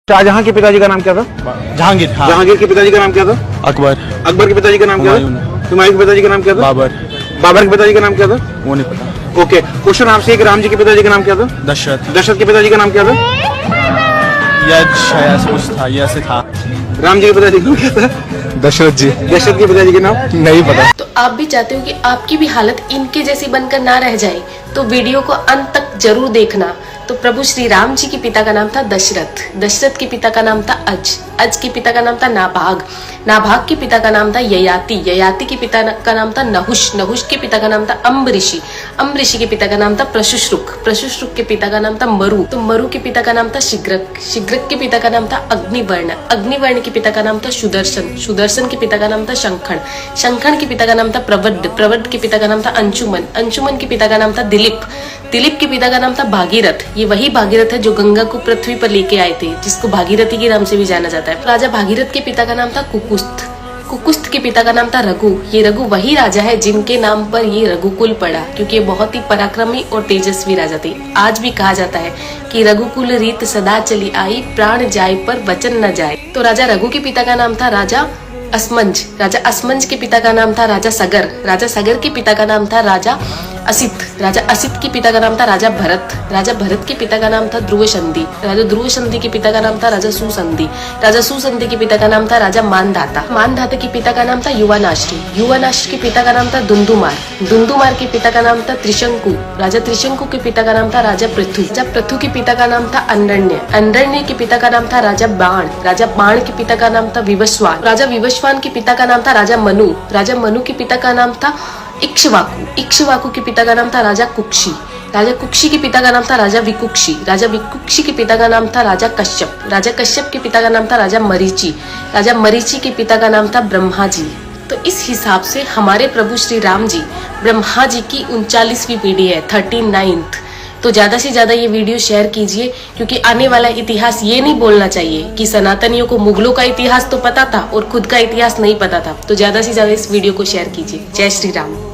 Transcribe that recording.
शाहजहां के पिताजी का नाम क्या था? जहांगीर। हाँ। जहांगीर के पिताजी का नाम क्या था? अकबर। अकबर के पिताजी का नाम क्या था? हुमायूं के पिताजी का नाम क्या था? बाबर। बाबर के पिताजी का नाम क्या था? वो नहीं पता। ओके, क्वेश्चन आपसे है कि राम जी के पिताजी का नाम क्या था? दशरथ। दशरथ के पिताजी का नाम क्या था? शायद ऐसा कुछ था, ये ऐसे था। राम जी के पिताजी का नाम क्या था? दशरथ जी। दशरथ के पिताजी का नाम नहीं पता। तो आप भी चाहते हो कि आपकी भी हालत इनके जैसी बनकर ना रह जाए, तो वीडियो को अंत तक जरूर देखना। तो प्रभु श्री राम जी के पिता का नाम था दशरथ, दशरथ के पिता का नाम था अज के पिता का नाम था नाभाग, नाभाग के पिता का नाम था ययाति, ययाति के पिता का नाम था नहुष, नहुष के पिता का नाम था अम्बऋषि, अम्बऋषि के पिता का नाम था प्रशुश्रुक, प्रशुश्रुक के पिता का नाम था मरु, तो मरु के पिता का नाम था शिग्रक, शिग्रक के पिता का नाम था अग्निवर्ण, अग्निवर्ण के पिता का नाम था सुदर्शन, सुदर्शन के पिता का नाम था शंखण, शंखण के पिता का नाम था प्रवड्ड, प्रवड्ड के पिता का नाम था अंशुमन, अंशुमन के पिता का नाम था दिलीप, दिलीप के पिता का नाम था भागीरथ, ये वही भागीरथ है जो गंगा को पृथ्वी पर लेके आए थे, जिसको भागीरथी के नाम से भी जाना जाता है। राजा भागीरथ के पिता का नाम था कुकुस्थ, कुकुस्थ के पिता का नाम था रघु, ये रघु वही राजा है जिनके नाम पर ये रघुकुल पड़ा, क्योंकि ये बहुत ही पराक्रमी और तेजस्वी राजा थे। आज भी कहा जाता है कि रघुकुल रीत सदा चली आई, प्राण जाए पर वचन न जाए। तो राजा रघु के पिता का नाम था राजा असमंज, राजा असमंज के पिता का नाम था राजा सगर, राजा सगर के पिता का नाम था राजा असित, राजा असित के पिता का नाम था राजा भरत, राजा भरत के पिता का नाम था ध्रुव संधि, राजा ध्रुव संधि के पिता का नाम था राजा सुसंधि, राजा सुसंधि के पिता का नाम था राजा मानधाता, मानधाता के पिता का नाम था युवानाश्री, युवानाश्री के पिता का नाम था दुंदुमार, दुंदुमार के पिता का नाम था त्रिशंकु, राजा त्रिशंकु के पिता का नाम था राजा पृथु, राजा पृथु के पिता का नाम था अंडरण्य, अंडरण्य के पिता का नाम था राजा बाण, राजा बाण के पिता का नाम था विवस्वान, राजा विवस्वान के पिता का नाम था राजा मनु, राजा मनु के पिता का नाम था इक्ष्वाकु, इक्ष्वाकु के पिता का नाम था राजा कुक्षी, राजा कुक्षी के पिता का नाम था राजा विकुक्षी, राजा विकुक्षी के पिता का नाम था राजा कश्यप, राजा कश्यप के पिता का नाम था राजा मरीचि, राजा मरीचि के पिता का नाम था ब्रह्मा जी। तो इस हिसाब से हमारे प्रभु श्री राम जी ब्रह्मा जी की 39वीं पीढ़ी है, 39th। तो ज्यादा से ज्यादा ये वीडियो शेयर कीजिए, क्योंकि आने वाला इतिहास ये नहीं बोलना चाहिए कि सनातनियों को मुगलों का इतिहास तो पता था और खुद का इतिहास नहीं पता था। तो ज्यादा से ज्यादा इस वीडियो को शेयर कीजिए। जय श्री राम।